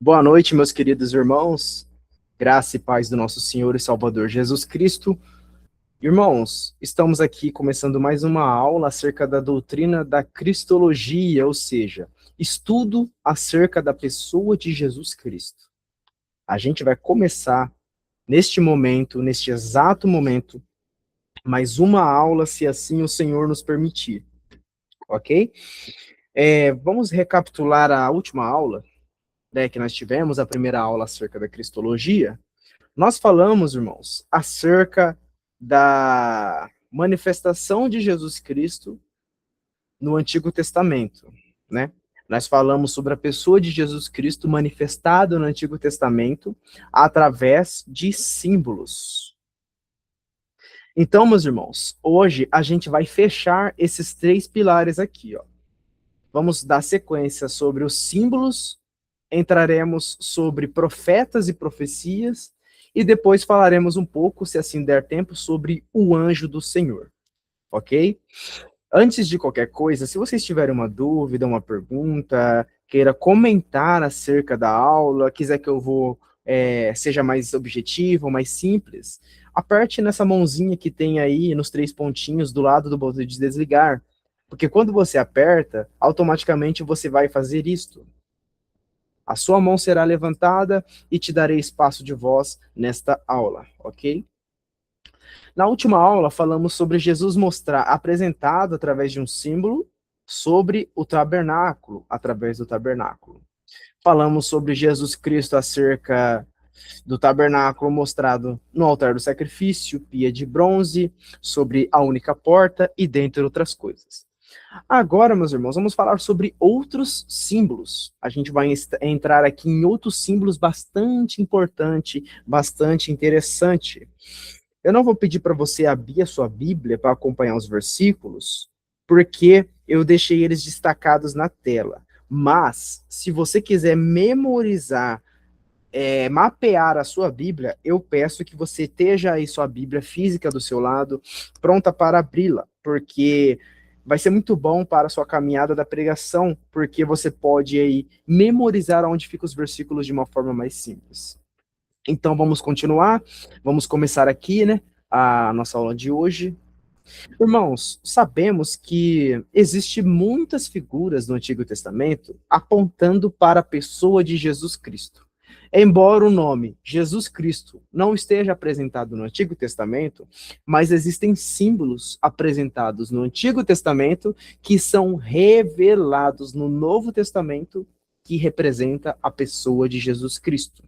Boa noite, meus queridos irmãos. Graça e paz do nosso Senhor e Salvador Jesus Cristo. Irmãos, estamos aqui começando mais uma aula acerca da doutrina da Cristologia, ou seja, estudo acerca da pessoa de Jesus Cristo. A gente vai começar neste momento, neste exato momento, mais uma aula, se assim o Senhor nos permitir, ok? Vamos recapitular a última aula, né, que nós tivemos, a primeira aula acerca da Cristologia. Nós falamos, irmãos, acerca da manifestação de Jesus Cristo no Antigo Testamento, né? Nós falamos sobre a pessoa de Jesus Cristo manifestada no Antigo Testamento através de símbolos. Então, meus irmãos, hoje a gente vai fechar esses três pilares aqui, ó. Vamos dar sequência sobre os símbolos, entraremos sobre profetas e profecias, e depois falaremos um pouco, se assim der tempo, sobre o anjo do Senhor, ok? Antes de qualquer coisa, se vocês tiverem uma dúvida, uma pergunta, queira comentar acerca da aula, quiser que seja mais objetivo, mais simples, aperte nessa mãozinha que tem aí nos três pontinhos do lado do botão de desligar, porque quando você aperta, automaticamente você vai fazer isto. A sua mão será levantada e te darei espaço de voz nesta aula, ok? Na última aula, falamos sobre Jesus mostrar, apresentado através de um símbolo, sobre o tabernáculo, através do tabernáculo. Falamos sobre Jesus Cristo acerca do tabernáculo mostrado no altar do sacrifício, pia de bronze, sobre a única porta e dentre outras coisas. Agora, meus irmãos, vamos falar sobre outros símbolos. A gente vai entrar aqui em outros símbolos bastante importante, bastante interessante. Eu não vou pedir para você abrir a sua Bíblia para acompanhar os versículos, porque eu deixei eles destacados na tela. Mas, se você quiser memorizar, mapear a sua Bíblia, eu peço que você esteja aí sua Bíblia física do seu lado, pronta para abri-la, porque vai ser muito bom para a sua caminhada da pregação, porque você pode aí memorizar onde ficam os versículos de uma forma mais simples. Então vamos continuar, vamos começar aqui, né, a nossa aula de hoje. Irmãos, sabemos que existe muitas figuras no Antigo Testamento apontando para a pessoa de Jesus Cristo. Embora o nome Jesus Cristo não esteja apresentado no Antigo Testamento, mas existem símbolos apresentados no Antigo Testamento que são revelados no Novo Testamento que representa a pessoa de Jesus Cristo,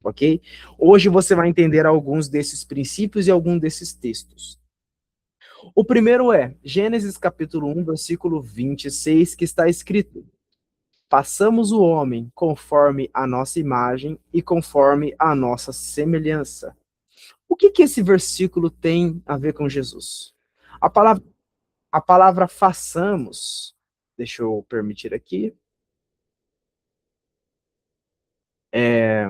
ok? Hoje você vai entender alguns desses princípios e alguns desses textos. O primeiro é Gênesis capítulo 1, versículo 26, que está escrito: façamos o homem conforme a nossa imagem e conforme a nossa semelhança. O que que esse versículo tem a ver com Jesus? A palavra, a palavra façamos, deixa eu permitir aqui, é,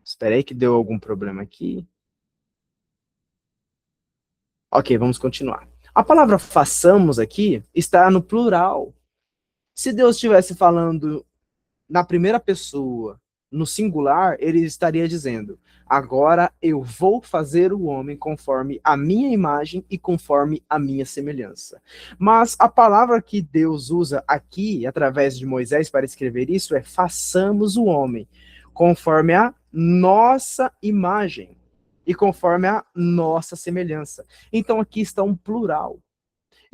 espera aí que deu algum problema aqui. Ok, vamos continuar. A palavra façamos aqui está no plural. Se Deus estivesse falando na primeira pessoa, no singular, ele estaria dizendo: agora eu vou fazer o homem conforme a minha imagem e conforme a minha semelhança. Mas a palavra que Deus usa aqui, através de Moisés, para escrever isso é: façamos o homem conforme a nossa imagem e conforme a nossa semelhança. Então aqui está um plural.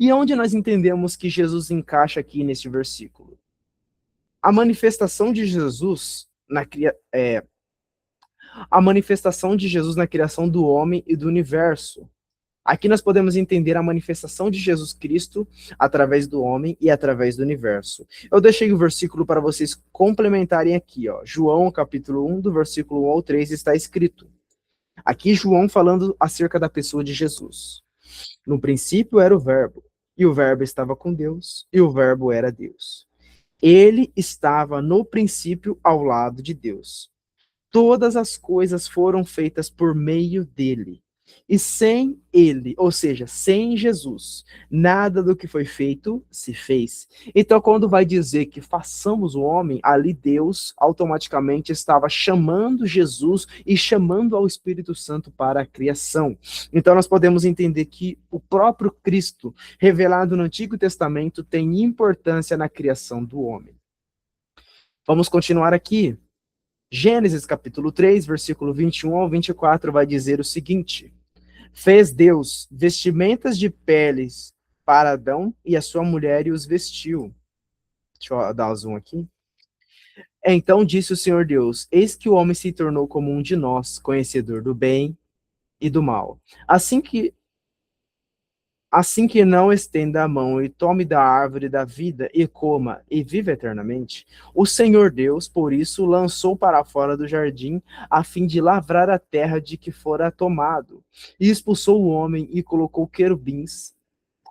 E onde nós entendemos que Jesus encaixa aqui neste versículo? A manifestação de Jesus a manifestação de Jesus na criação do homem e do universo. Aqui nós podemos entender a manifestação de Jesus Cristo através do homem e através do universo. Eu deixei o versículo para vocês complementarem aqui, ó. João, capítulo 1, do versículo 1 ao 3, está escrito. Aqui João falando acerca da pessoa de Jesus. No princípio era o verbo, e o verbo estava com Deus, e o verbo era Deus. Ele estava no princípio ao lado de Deus. Todas as coisas foram feitas por meio dele, E sem ele, ou seja, sem Jesus, nada do que foi feito se fez. Então, quando vai dizer que façamos o homem, ali Deus automaticamente estava chamando Jesus e chamando ao Espírito Santo para a criação. Então, nós podemos entender que o próprio Cristo, revelado no Antigo Testamento, tem importância na criação do homem. Vamos continuar aqui. Gênesis capítulo 3, versículo 21 ao 24, vai dizer o seguinte: fez Deus vestimentas de peles para Adão e a sua mulher e os vestiu. Deixa eu dar um zoom aqui. Então disse o Senhor Deus: eis que o homem se tornou como um de nós, conhecedor do bem e do mal. Assim que não estenda a mão e tome da árvore da vida e coma e viva eternamente, o Senhor Deus, por isso, lançou para fora do jardim, a fim de lavrar a terra de que fora tomado. E expulsou o homem e colocou querubins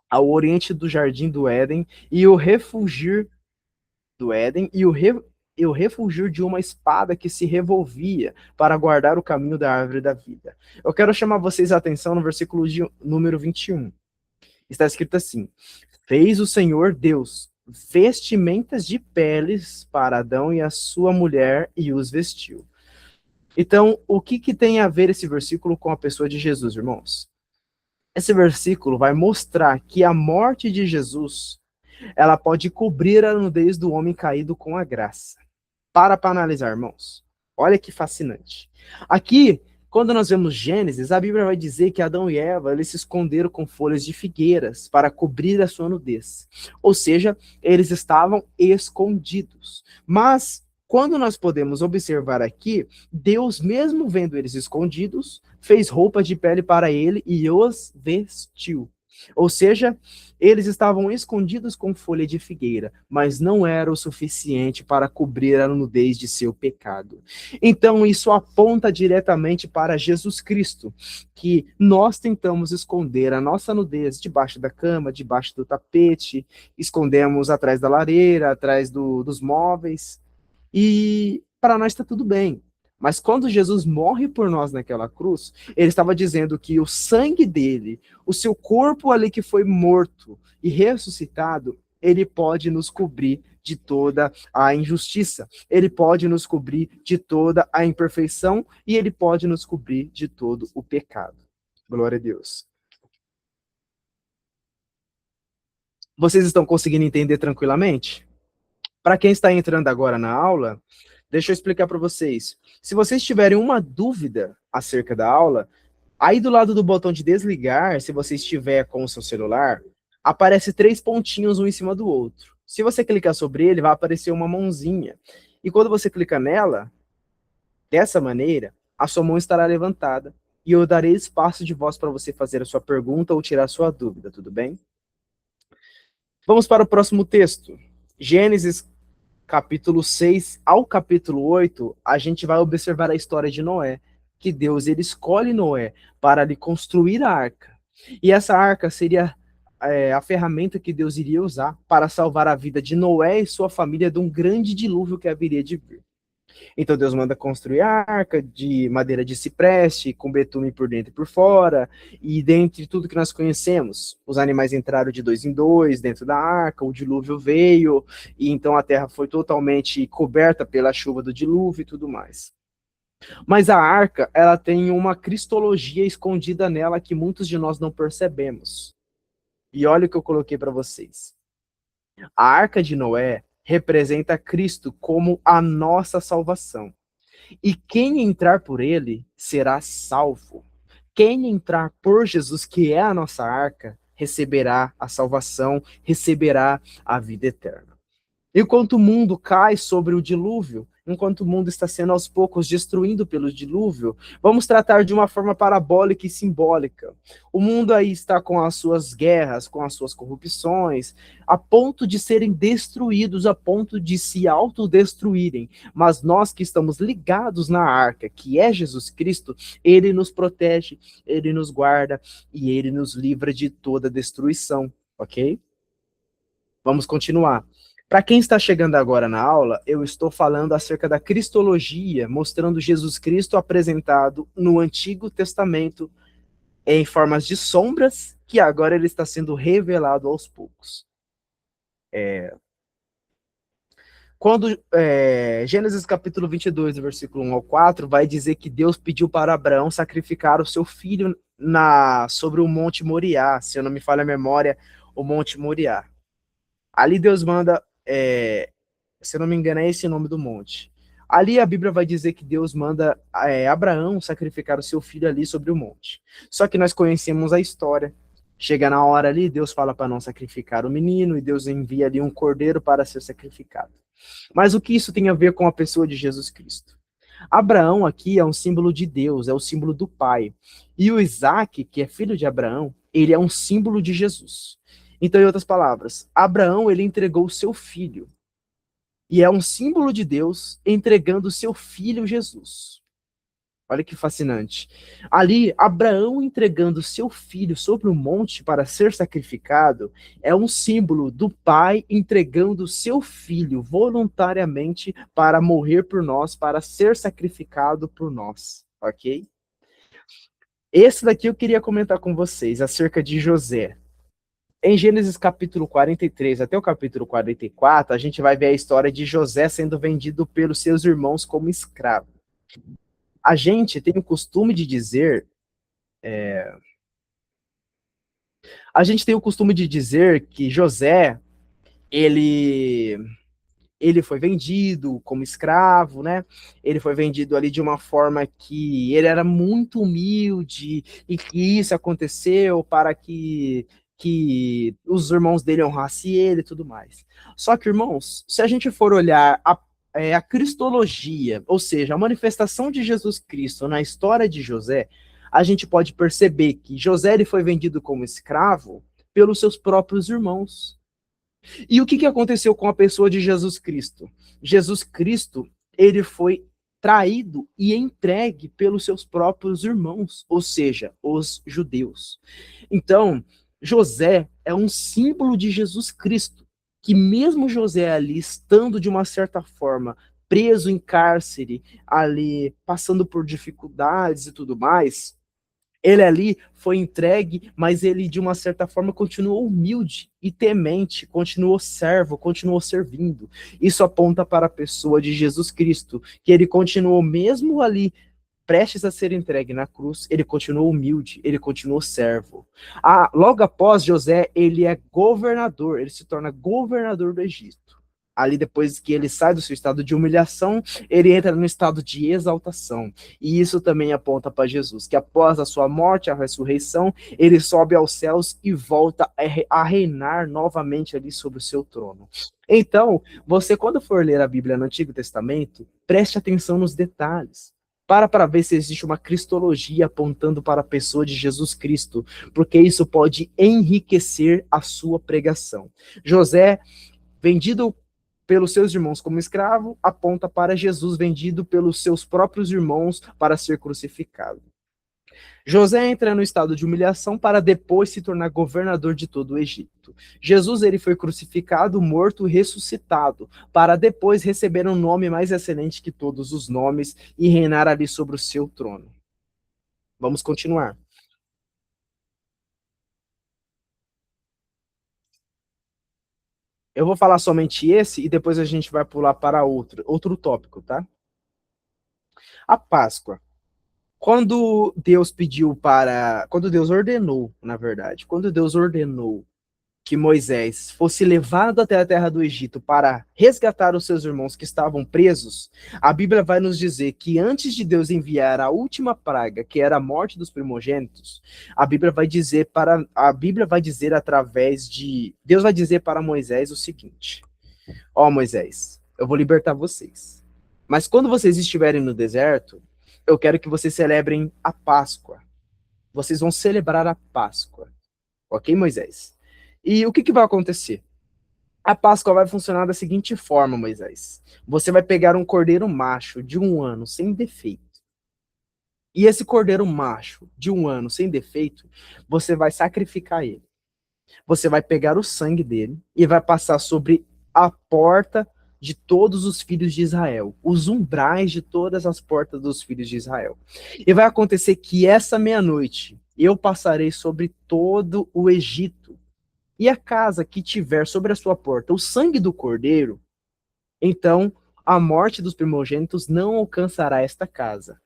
ao oriente do jardim do Éden, e o refugir do Éden, e o refugir de uma espada que se revolvia para guardar o caminho da árvore da vida. Eu quero chamar vocês a atenção no versículo número 21. Está escrito assim: fez o Senhor Deus vestimentas de peles para Adão e a sua mulher e os vestiu. Então, o que tem a ver esse versículo com a pessoa de Jesus, irmãos? Esse versículo vai mostrar que a morte de Jesus, ela pode cobrir a nudez do homem caído com a graça. Para analisar, irmãos. Olha que fascinante. Aqui, quando nós vemos Gênesis, a Bíblia vai dizer que Adão e Eva, eles se esconderam com folhas de figueiras para cobrir a sua nudez. Ou seja, eles estavam escondidos. Mas, quando nós podemos observar aqui, Deus, mesmo vendo eles escondidos, fez roupas de pele para ele e os vestiu. Ou seja, eles estavam escondidos com folha de figueira, mas não era o suficiente para cobrir a nudez de seu pecado. Então, isso aponta diretamente para Jesus Cristo, que nós tentamos esconder a nossa nudez debaixo da cama, debaixo do tapete, escondemos atrás da lareira, atrás dos móveis, e para nós está tudo bem. Mas quando Jesus morre por nós naquela cruz, ele estava dizendo que o sangue dele, o seu corpo ali que foi morto e ressuscitado, ele pode nos cobrir de toda a injustiça, ele pode nos cobrir de toda a imperfeição e ele pode nos cobrir de todo o pecado. Glória a Deus. Vocês estão conseguindo entender tranquilamente? Para quem está entrando agora na aula, deixa eu explicar para vocês. Se vocês tiverem uma dúvida acerca da aula, aí do lado do botão de desligar, se você estiver com o seu celular, aparece 3 pontinhos um em cima do outro. Se você clicar sobre ele, vai aparecer uma mãozinha. E quando você clica nela, dessa maneira, a sua mão estará levantada e eu darei espaço de voz para você fazer a sua pergunta ou tirar a sua dúvida, tudo bem? Vamos para o próximo texto. Gênesis capítulo 6 ao capítulo 8, a gente vai observar a história de Noé, que Deus ele escolhe Noé para lhe construir a arca. E essa arca seria a ferramenta que Deus iria usar para salvar a vida de Noé e sua família de um grande dilúvio que haveria de vir. Então Deus manda construir a arca de madeira de cipreste, com betume por dentro e por fora, e dentre tudo que nós conhecemos, os animais entraram de 2 em 2 dentro da arca, o dilúvio veio, e então a terra foi totalmente coberta pela chuva do dilúvio e tudo mais. Mas a arca, ela tem uma cristologia escondida nela que muitos de nós não percebemos. E olha o que eu coloquei para vocês. A arca de Noé representa Cristo como a nossa salvação. E quem entrar por ele será salvo. Quem entrar por Jesus, que é a nossa arca, receberá a salvação, receberá a vida eterna. Enquanto o mundo cai sobre o dilúvio, enquanto o mundo está sendo aos poucos destruído pelo dilúvio, vamos tratar de uma forma parabólica e simbólica. O mundo aí está com as suas guerras, com as suas corrupções, a ponto de serem destruídos, a ponto de se autodestruírem. Mas nós que estamos ligados na arca, que é Jesus Cristo, ele nos protege, ele nos guarda e ele nos livra de toda destruição, ok? Vamos continuar. Para quem está chegando agora na aula, eu estou falando acerca da cristologia, mostrando Jesus Cristo apresentado no Antigo Testamento em formas de sombras, que agora ele está sendo revelado aos poucos. Quando Gênesis capítulo 22, do versículo 1 ao 4, vai dizer que Deus pediu para Abraão sacrificar o seu filho sobre o Monte Moriá, se eu não me falha a memória, o Monte Moriá. Ali Deus manda, se eu não me engano, é esse o nome do monte. Ali a Bíblia vai dizer que Deus manda Abraão sacrificar o seu filho ali sobre o monte. Só que nós conhecemos a história. Chega na hora ali, Deus fala para não sacrificar o menino, e Deus envia ali um cordeiro para ser sacrificado. Mas o que isso tem a ver com a pessoa de Jesus Cristo? Abraão aqui é um símbolo de Deus, é o símbolo do Pai. E o Isaac, que é filho de Abraão, ele é um símbolo de Jesus. Então, em outras palavras, Abraão, ele entregou o seu filho. E é um símbolo de Deus entregando o seu filho Jesus. Olha que fascinante. Ali, Abraão entregando seu filho sobre o monte para ser sacrificado é um símbolo do pai entregando seu filho voluntariamente para morrer por nós, para ser sacrificado por nós, ok? Esse daqui eu queria comentar com vocês acerca de José. Em Gênesis capítulo 43 até o capítulo 44, a gente vai ver a história de José sendo vendido pelos seus irmãos como escravo. A gente tem o costume de dizer que José, ele foi vendido como escravo, né? Ele foi vendido ali de uma forma que ele era muito humilde e que isso aconteceu para que os irmãos dele honrassem ele e tudo mais. Só que, irmãos, se a gente for olhar a cristologia, ou seja, a manifestação de Jesus Cristo na história de José, a gente pode perceber que José ele foi vendido como escravo pelos seus próprios irmãos. E o que aconteceu com a pessoa de Jesus Cristo? Jesus Cristo, ele foi traído e entregue pelos seus próprios irmãos, ou seja, os judeus. Então, José é um símbolo de Jesus Cristo, que mesmo José ali estando de uma certa forma preso em cárcere, ali passando por dificuldades e tudo mais, ele ali foi entregue, mas ele de uma certa forma continuou humilde e temente, continuou servo, continuou servindo. Isso aponta para a pessoa de Jesus Cristo, que ele continuou mesmo ali prestes a ser entregue na cruz, ele continuou humilde, ele continuou servo. Logo após José, ele é governador, ele se torna governador do Egito. Ali, depois que ele sai do seu estado de humilhação, ele entra no estado de exaltação. E isso também aponta para Jesus, que após a sua morte, a ressurreição, ele sobe aos céus e volta a reinar novamente ali sobre o seu trono. Então, você, quando for ler a Bíblia no Antigo Testamento, preste atenção nos detalhes. Para ver se existe uma cristologia apontando para a pessoa de Jesus Cristo, porque isso pode enriquecer a sua pregação. José, vendido pelos seus irmãos como escravo, aponta para Jesus vendido pelos seus próprios irmãos para ser crucificado. José entra no estado de humilhação para depois se tornar governador de todo o Egito. Jesus ele foi crucificado, morto e ressuscitado, para depois receber um nome mais excelente que todos os nomes e reinar ali sobre o seu trono. Vamos continuar. Eu vou falar somente esse e depois a gente vai pular para outro tópico, tá? A Páscoa. Quando Deus ordenou, na verdade, quando Deus ordenou que Moisés fosse levado até a terra do Egito para resgatar os seus irmãos que estavam presos, a Bíblia vai nos dizer que antes de Deus enviar a última praga, que era a morte dos primogênitos, Deus vai dizer para Moisés o seguinte: ó Moisés, eu vou libertar vocês. Mas quando vocês estiverem no deserto, eu quero que vocês celebrem a Páscoa. Vocês vão celebrar a Páscoa. Ok, Moisés? E o que vai acontecer? A Páscoa vai funcionar da seguinte forma, Moisés. Você vai pegar um cordeiro macho de 1 ano, sem defeito. E esse cordeiro macho de 1 ano, sem defeito, você vai sacrificar ele. Você vai pegar o sangue dele e vai passar sobre a porta de todos os filhos de Israel, os umbrais de todas as portas dos filhos de Israel. E vai acontecer que essa meia-noite, eu passarei sobre todo o Egito. E a casa que tiver sobre a sua porta o sangue do cordeiro, então a morte dos primogênitos não alcançará esta casa.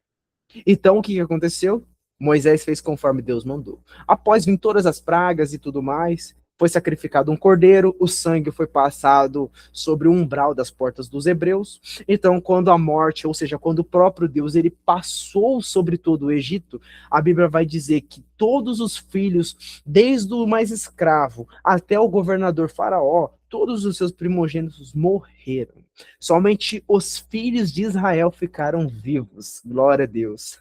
Então, o que aconteceu? Moisés fez conforme Deus mandou. Após vir todas as pragas e tudo mais, foi sacrificado um cordeiro, o sangue foi passado sobre o umbral das portas dos hebreus. Então, quando a morte, ou seja, quando o próprio Deus ele passou sobre todo o Egito, a Bíblia vai dizer que todos os filhos, desde o mais escravo até o governador faraó, todos os seus primogênitos morreram. Somente os filhos de Israel ficaram vivos. Glória a Deus.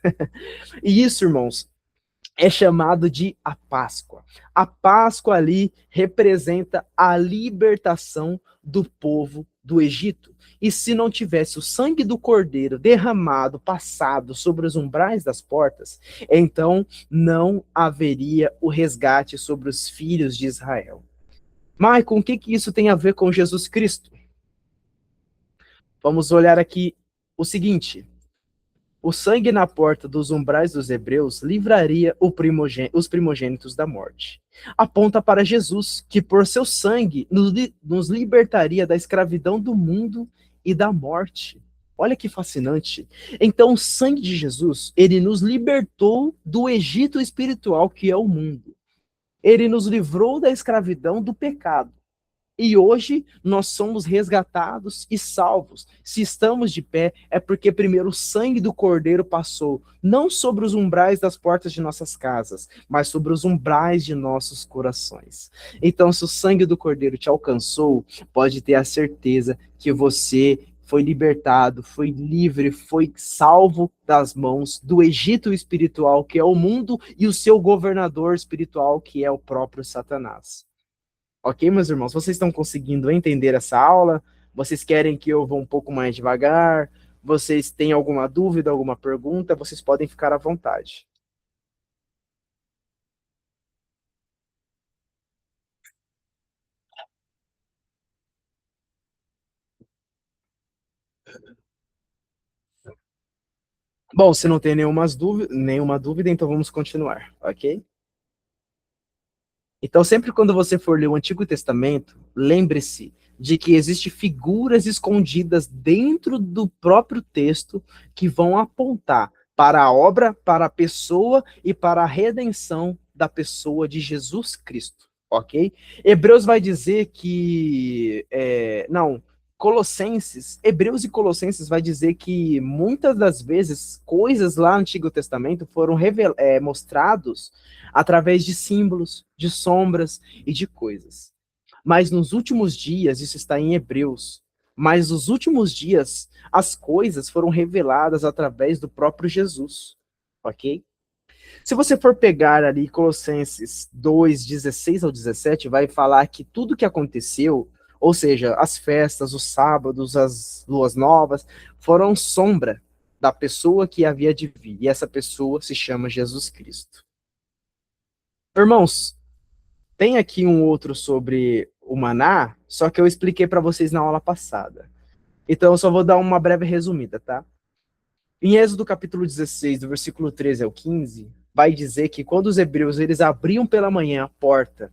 E isso, irmãos, é chamado de a Páscoa. A Páscoa ali representa a libertação do povo do Egito. E se não tivesse o sangue do cordeiro derramado, passado sobre os umbrais das portas, então não haveria o resgate sobre os filhos de Israel. Maicon, o que isso tem a ver com Jesus Cristo? Vamos olhar aqui o seguinte: o sangue na porta dos umbrais dos hebreus livraria os primogênitos da morte. Aponta para Jesus, que por seu sangue nos libertaria da escravidão do mundo e da morte. Olha que fascinante. Então, o sangue de Jesus, ele nos libertou do Egito espiritual que é o mundo. Ele nos livrou da escravidão do pecado. E hoje nós somos resgatados e salvos. Se estamos de pé, é porque primeiro o sangue do Cordeiro passou, não sobre os umbrais das portas de nossas casas, mas sobre os umbrais de nossos corações. Então, se o sangue do Cordeiro te alcançou, pode ter a certeza que você foi libertado, foi livre, foi salvo das mãos do Egito espiritual, que é o mundo, e o seu governador espiritual, que é o próprio Satanás. Ok, meus irmãos, vocês estão conseguindo entender essa aula? Vocês querem que eu vá um pouco mais devagar? Vocês têm alguma dúvida, alguma pergunta? Vocês podem ficar à vontade. Bom, se não tem nenhuma dúvida, então vamos continuar, ok? Então, sempre quando você for ler o Antigo Testamento, lembre-se de que existem figuras escondidas dentro do próprio texto que vão apontar para a obra, para a pessoa e para a redenção da pessoa de Jesus Cristo, ok? Hebreus vai dizer que, não, Hebreus e Colossenses vai dizer que muitas das vezes coisas lá no Antigo Testamento foram mostrados através de símbolos, de sombras e de coisas. Mas nos últimos dias, isso está em Hebreus, mas nos últimos dias, as coisas foram reveladas através do próprio Jesus, ok? Se você for pegar ali Colossenses 2, 16 ao 17, vai falar que tudo que aconteceu, ou seja, as festas, os sábados, as luas novas, foram sombra da pessoa que havia de vir. E essa pessoa se chama Jesus Cristo. Irmãos, tem aqui um outro sobre o maná, só que eu expliquei para vocês na aula passada. Então eu só vou dar uma breve resumida, tá? Em Êxodo capítulo 16, do versículo 13 ao 15, vai dizer que quando os hebreus eles abriam pela manhã a porta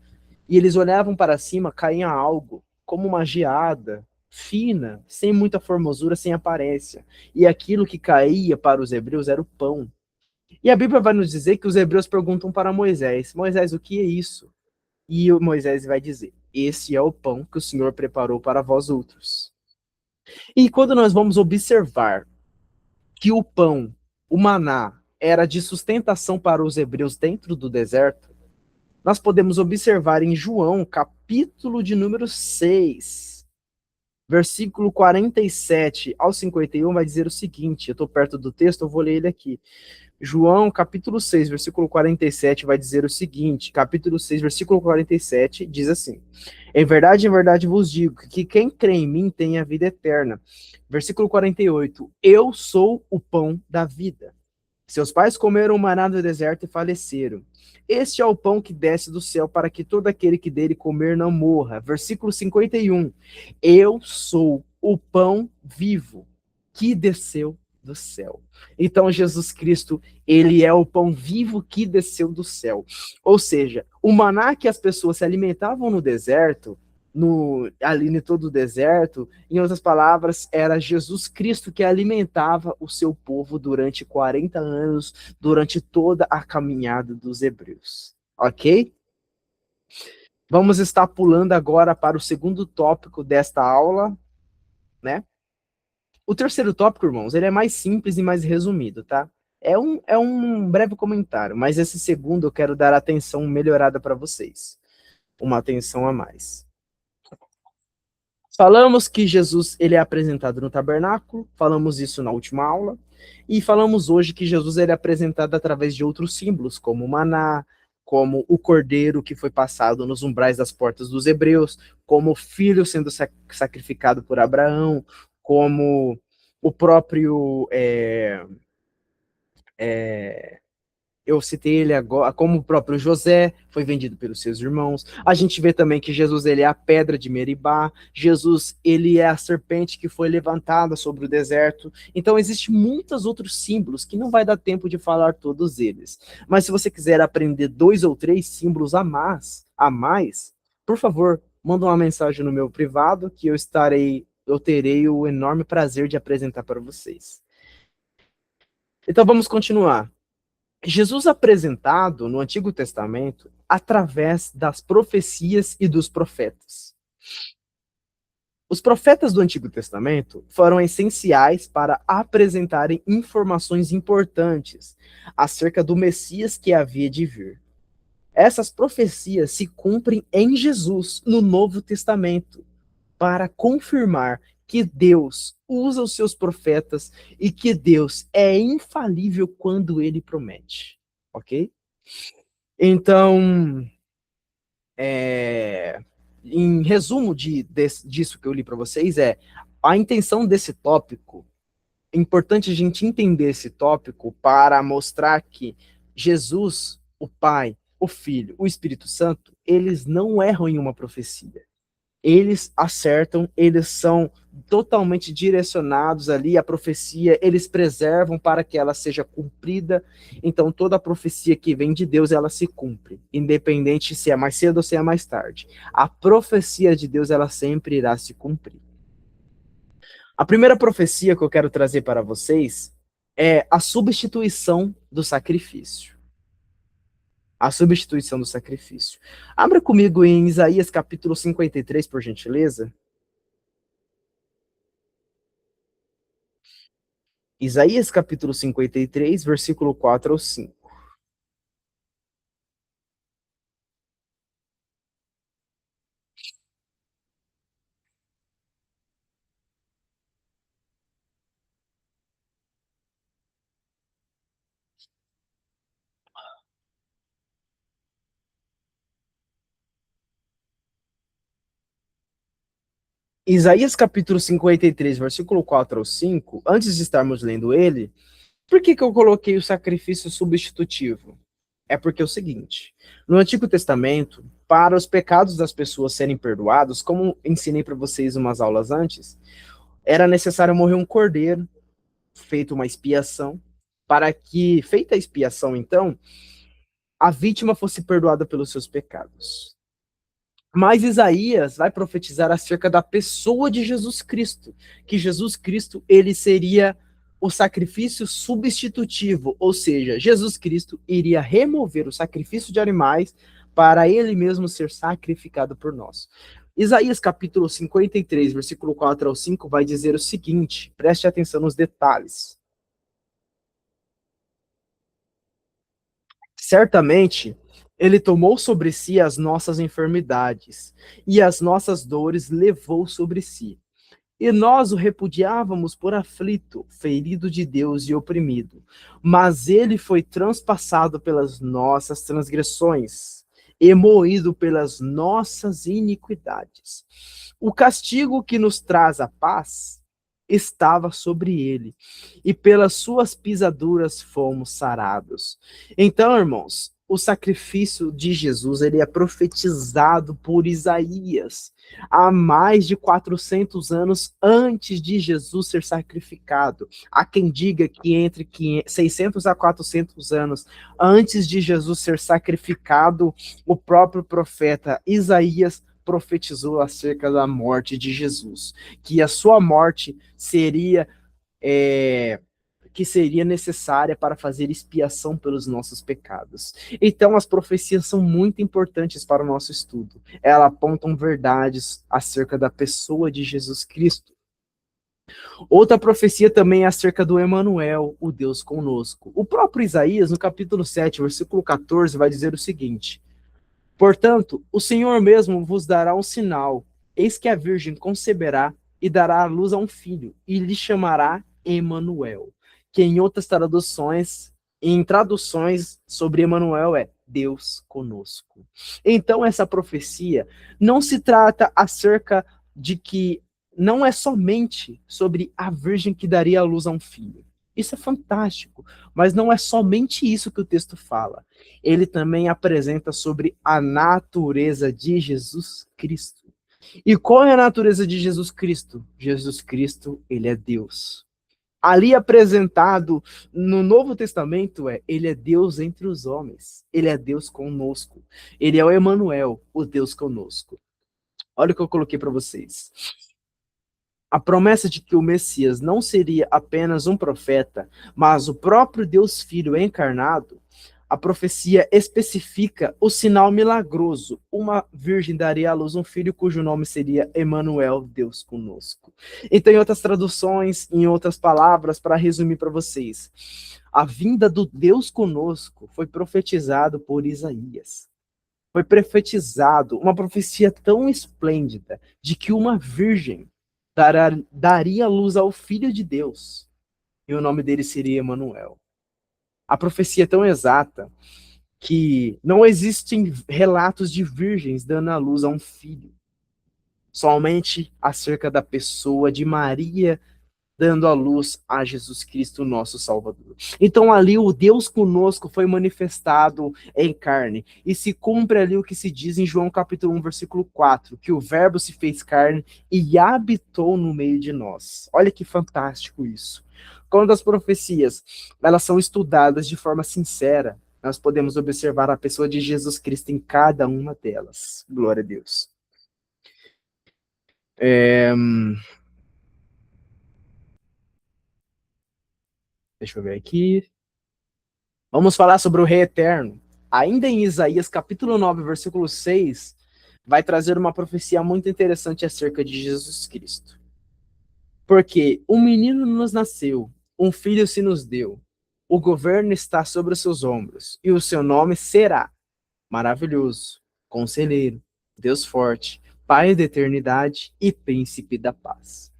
e eles olhavam para cima, caía algo, como uma geada, fina, sem muita formosura, sem aparência. E aquilo que caía para os hebreus era o pão. E a Bíblia vai nos dizer que os hebreus perguntam para Moisés: Moisés, o que é isso? E o Moisés vai dizer: esse é o pão que o Senhor preparou para vós outros. E quando nós vamos observar que o pão, o maná, era de sustentação para os hebreus dentro do deserto, nós podemos observar em João, capítulo de número 6, versículo 47 ao 51, vai dizer o seguinte, eu estou perto do texto, eu vou ler ele aqui. João, capítulo 6, versículo 47, vai dizer o seguinte, capítulo 6, versículo 47, diz assim: em verdade vos digo, que quem crê em mim tem a vida eterna. Versículo 48, eu sou o pão da vida. Seus pais comeram maná no deserto e faleceram. Este é o pão que desce do céu para que todo aquele que dele comer não morra. Versículo 51, eu sou o pão vivo que desceu do céu. Então, Jesus Cristo, ele é o pão vivo que desceu do céu. Ou seja, o maná que as pessoas se alimentavam no deserto, ali em todo o deserto, em outras palavras, era Jesus Cristo que alimentava o seu povo durante 40 anos, durante toda a caminhada dos hebreus. Ok? Vamos estar pulando agora para o segundo tópico desta aula, né? O terceiro tópico, irmãos, ele é mais simples e mais resumido, tá? É um breve comentário, mas esse segundo eu quero dar atenção melhorada para vocês. Uma atenção a mais. Falamos que Jesus ele é apresentado no tabernáculo, falamos isso na última aula, e falamos hoje que Jesus ele é apresentado através de outros símbolos, como o maná, como o cordeiro que foi passado nos umbrais das portas dos hebreus, como o filho sendo sacrificado por Abraão, como o próprio eu citei ele agora, como o próprio José foi vendido pelos seus irmãos. A gente vê também que Jesus ele é a pedra de Meribá. Jesus ele é a serpente que foi levantada sobre o deserto. Então existem muitos outros símbolos que não vai dar tempo de falar todos eles. Mas se você quiser aprender 2 ou 3 símbolos a mais, por favor, manda uma mensagem no meu privado que eu terei o enorme prazer de apresentar para vocês. Então vamos continuar. Jesus apresentado no Antigo Testamento através das profecias e dos profetas. Os profetas do Antigo Testamento foram essenciais para apresentarem informações importantes acerca do Messias que havia de vir. Essas profecias se cumprem em Jesus no Novo Testamento para confirmar que Deus usa os seus profetas e que Deus é infalível quando ele promete. Ok? Então, em resumo disso que eu li para vocês, a intenção desse tópico, é importante a gente entender esse tópico para mostrar que Jesus, o Pai, o Filho, o Espírito Santo, eles não erram em uma profecia. Eles acertam, eles são totalmente direcionados ali, a profecia, eles preservam para que ela seja cumprida. Então, toda a profecia que vem de Deus, ela se cumpre, independente se é mais cedo ou se é mais tarde. A profecia de Deus, ela sempre irá se cumprir. A primeira profecia que eu quero trazer para vocês é a substituição do sacrifício. A substituição do sacrifício. Abra comigo em Isaías capítulo 53, por gentileza. Isaías capítulo 53, versículo 4 ao 5. Isaías capítulo 53, versículo 4 ao 5, antes de estarmos lendo ele, por que eu coloquei o sacrifício substitutivo? É porque é o seguinte, no Antigo Testamento, para os pecados das pessoas serem perdoados, como ensinei para vocês umas aulas antes, era necessário morrer um cordeiro, feito uma expiação, para que, feita a expiação, então, a vítima fosse perdoada pelos seus pecados. Mas Isaías vai profetizar acerca da pessoa de Jesus Cristo, que Jesus Cristo ele seria o sacrifício substitutivo, ou seja, Jesus Cristo iria remover o sacrifício de animais para ele mesmo ser sacrificado por nós. Isaías capítulo 53, versículo 4 ao 5 vai dizer o seguinte, preste atenção nos detalhes. Certamente, ele tomou sobre si as nossas enfermidades, e as nossas dores levou sobre si. E nós o repudiávamos por aflito, ferido de Deus e oprimido. Mas ele foi transpassado pelas nossas transgressões, e moído pelas nossas iniquidades. O castigo que nos traz a paz estava sobre ele, e pelas suas pisaduras fomos sarados. Então, irmãos, o sacrifício de Jesus, ele é profetizado por Isaías há mais de 400 anos antes de Jesus ser sacrificado. Há quem diga que entre 600 a 400 anos antes de Jesus ser sacrificado, o próprio profeta Isaías profetizou acerca da morte de Jesus, que a sua morte seria é, que seria necessária para fazer expiação pelos nossos pecados. Então, as profecias são muito importantes para o nosso estudo. Elas apontam verdades acerca da pessoa de Jesus Cristo. Outra profecia também é acerca do Emanuel, o Deus conosco. O próprio Isaías, no capítulo 7, versículo 14, vai dizer o seguinte: portanto, o Senhor mesmo vos dará um sinal. Eis que a virgem conceberá e dará à luz a um filho, e lhe chamará Emanuel, que em traduções sobre Emanuel é Deus conosco. Então essa profecia não se trata acerca de que não é somente sobre a virgem que daria à luz a um filho. Isso é fantástico, mas não é somente isso que o texto fala. Ele também apresenta sobre a natureza de Jesus Cristo. E qual é a natureza de Jesus Cristo? Jesus Cristo, ele é Deus. Ali apresentado no Novo Testamento ele é Deus entre os homens. Ele é Deus conosco. Ele é o Emanuel, o Deus conosco. Olha o que eu coloquei para vocês. A promessa de que o Messias não seria apenas um profeta, mas o próprio Deus Filho encarnado, a profecia especifica o sinal milagroso. Uma virgem daria à luz um filho cujo nome seria Emanuel, Deus conosco. Então, em outras traduções, em outras palavras, para resumir para vocês, a vinda do Deus conosco foi profetizado por Isaías. Foi profetizado uma profecia tão esplêndida de que uma virgem daria luz ao Filho de Deus, e o nome dele seria Emanuel. A profecia é tão exata que não existem relatos de virgens dando à luz a um filho. Somente acerca da pessoa de Maria dando à luz a Jesus Cristo, nosso Salvador. Então ali o Deus conosco foi manifestado em carne, e se cumpre ali o que se diz em João capítulo 1, versículo 4, que o verbo se fez carne e habitou no meio de nós. Olha que fantástico isso. Quando as profecias, elas são estudadas de forma sincera, nós podemos observar a pessoa de Jesus Cristo em cada uma delas. Glória a Deus. Deixa eu ver aqui. Vamos falar sobre o Rei Eterno. Ainda em Isaías, capítulo 9, versículo 6, vai trazer uma profecia muito interessante acerca de Jesus Cristo. Porque um menino nos nasceu, um filho se nos deu, o governo está sobre os seus ombros, e o seu nome será Maravilhoso, Conselheiro, Deus Forte, Pai da Eternidade e Príncipe da Paz.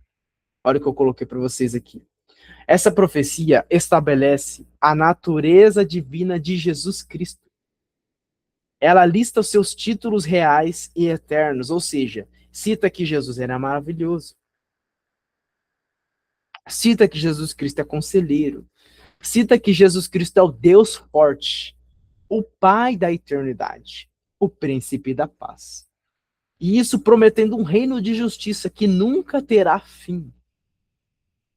Olha o que eu coloquei para vocês aqui. Essa profecia estabelece a natureza divina de Jesus Cristo. Ela lista os seus títulos reais e eternos, ou seja, cita que Jesus era maravilhoso, cita que Jesus Cristo é conselheiro, cita que Jesus Cristo é o Deus forte, o Pai da eternidade, o Príncipe da paz. E isso prometendo um reino de justiça que nunca terá fim.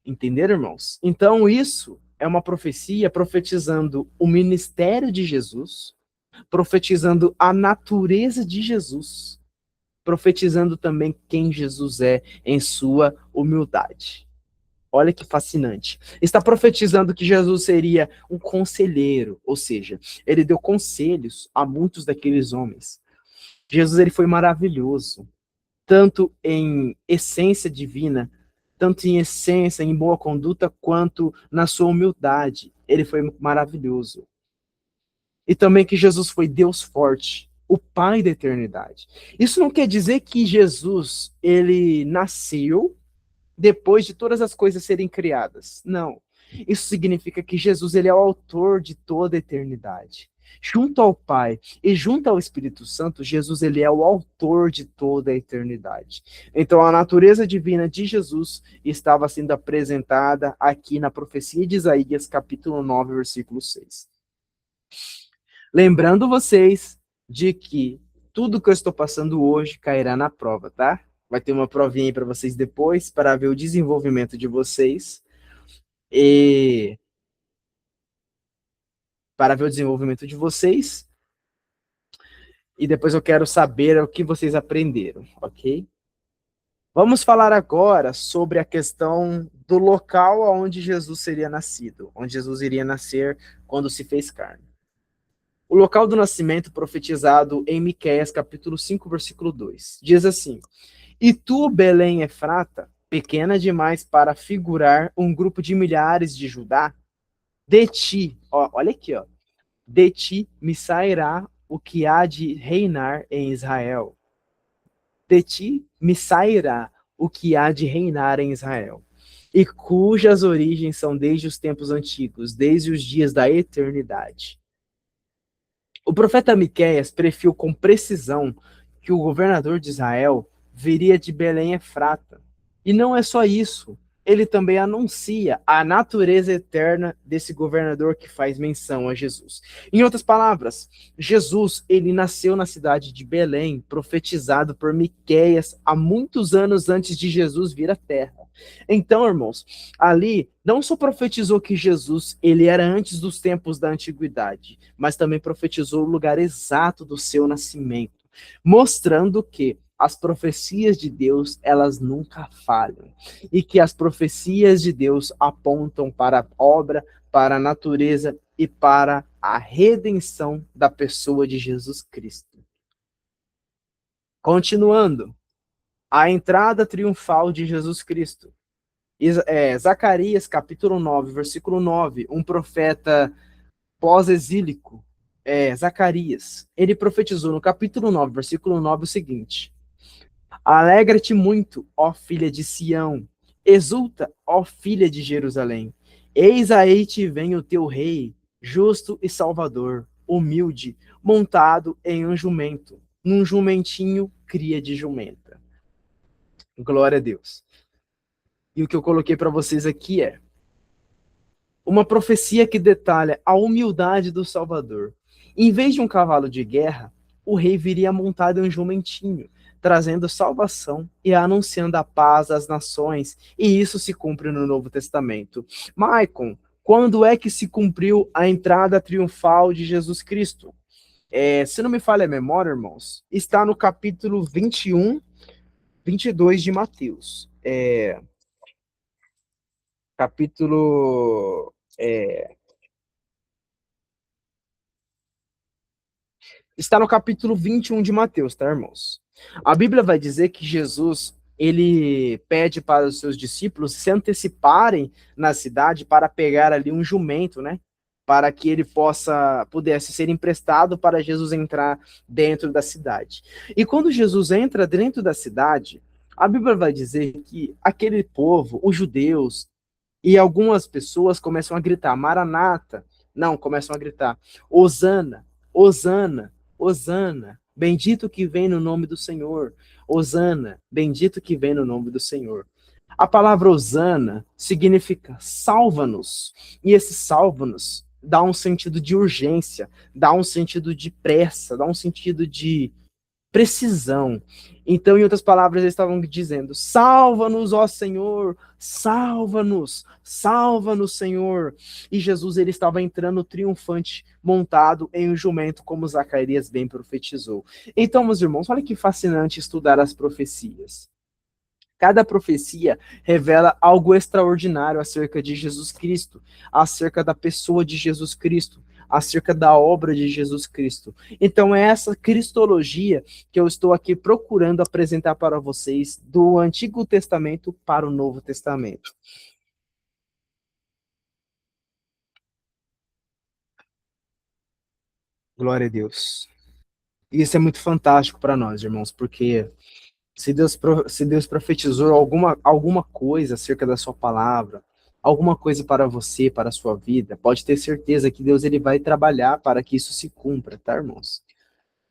Entenderam, irmãos? Então, isso é uma profecia profetizando o ministério de Jesus, profetizando a natureza de Jesus, profetizando também quem Jesus é em sua humildade. Olha que fascinante. Está profetizando que Jesus seria um conselheiro, ou seja, ele deu conselhos a muitos daqueles homens. Jesus ele foi maravilhoso, tanto em essência divina, tanto em essência, em boa conduta, quanto na sua humildade. Ele foi maravilhoso. E também que Jesus foi Deus forte, o Pai da eternidade. Isso não quer dizer que Jesus, ele nasceu depois de todas as coisas serem criadas. Não. Isso significa que Jesus, ele é o autor de toda a eternidade. Junto ao Pai e junto ao Espírito Santo, Jesus ele é o autor de toda a eternidade. Então a natureza divina de Jesus estava sendo apresentada aqui na profecia de Isaías, capítulo 9, versículo 6. Lembrando vocês de que tudo que eu estou passando hoje cairá na prova, tá? Vai ter uma provinha aí para vocês depois, para ver o desenvolvimento de vocês. E para ver o desenvolvimento de vocês. E depois eu quero saber o que vocês aprenderam, ok? Vamos falar agora sobre a questão do local onde Jesus seria nascido, onde Jesus iria nascer quando se fez carne. O local do nascimento profetizado em Miqueias, capítulo 5, versículo 2. Diz assim: E tu, Belém Efrata, pequena demais para figurar um grupo de milhares de Judá, de ti, ó, olha aqui, ó, de ti me sairá o que há de reinar em Israel. De ti me sairá o que há de reinar em Israel, e cujas origens são desde os tempos antigos, desde os dias da eternidade. O profeta Miqueias previu com precisão que o governador de Israel viria de Belém Efrata. E não é só isso. Ele também anuncia a natureza eterna desse governador que faz menção a Jesus. Em outras palavras, Jesus, ele nasceu na cidade de Belém, profetizado por Miqueias há muitos anos antes de Jesus vir à terra. Então, irmãos, ali não só profetizou que Jesus, ele era antes dos tempos da antiguidade, mas também profetizou o lugar exato do seu nascimento, mostrando que as profecias de Deus, elas nunca falham, e que as profecias de Deus apontam para a obra, para a natureza e para a redenção da pessoa de Jesus Cristo. Continuando, a entrada triunfal de Jesus Cristo. Zacarias, capítulo 9, versículo 9, um profeta pós-exílico, Zacarias, ele profetizou no capítulo 9, versículo 9, o seguinte: Alegra-te muito, ó filha de Sião, exulta, ó filha de Jerusalém. Eis aí te vem o teu rei, justo e salvador, humilde, montado em um jumento, num jumentinho cria de jumenta. Glória a Deus. E o que eu coloquei para vocês aqui é uma profecia que detalha a humildade do Salvador. Em vez de um cavalo de guerra, o rei viria montado em um jumentinho, trazendo salvação e anunciando a paz às nações, e isso se cumpre no Novo Testamento. Maicon, quando é que se cumpriu a entrada triunfal de Jesus Cristo? Se não me falha a memória, irmãos, está no capítulo 21, 22 de Mateus. Capítulo está no capítulo 21 de Mateus, tá, irmãos? A Bíblia vai dizer que Jesus, ele pede para os seus discípulos se anteciparem na cidade para pegar ali um jumento, né? Para que ele pudesse ser emprestado para Jesus entrar dentro da cidade. E quando Jesus entra dentro da cidade, a Bíblia vai dizer que aquele povo, os judeus, e algumas pessoas começam a gritar, Maranata. Não, começam a gritar, Hosana, Hosana, Hosana, bendito que vem no nome do Senhor. Hosana, bendito que vem no nome do Senhor. A palavra Hosana significa salva-nos. E esse salva-nos dá um sentido de urgência, dá um sentido de pressa, dá um sentido de precisão. Então, em outras palavras, eles estavam dizendo: salva-nos, ó Senhor, salva-nos, salva-nos, Senhor. E Jesus, ele estava entrando triunfante, montado em um jumento, como Zacarias bem profetizou. Então, meus irmãos, olha que fascinante estudar as profecias. Cada profecia revela algo extraordinário acerca de Jesus Cristo, acerca da pessoa de Jesus Cristo, acerca da obra de Jesus Cristo. Então é essa cristologia que eu estou aqui procurando apresentar para vocês do Antigo Testamento para o Novo Testamento. Glória a Deus. Isso é muito fantástico para nós, irmãos, porque se Deus profetizou alguma coisa acerca da sua palavra, alguma coisa para você, para a sua vida, pode ter certeza que Deus, ele vai trabalhar para que isso se cumpra, tá, irmãos?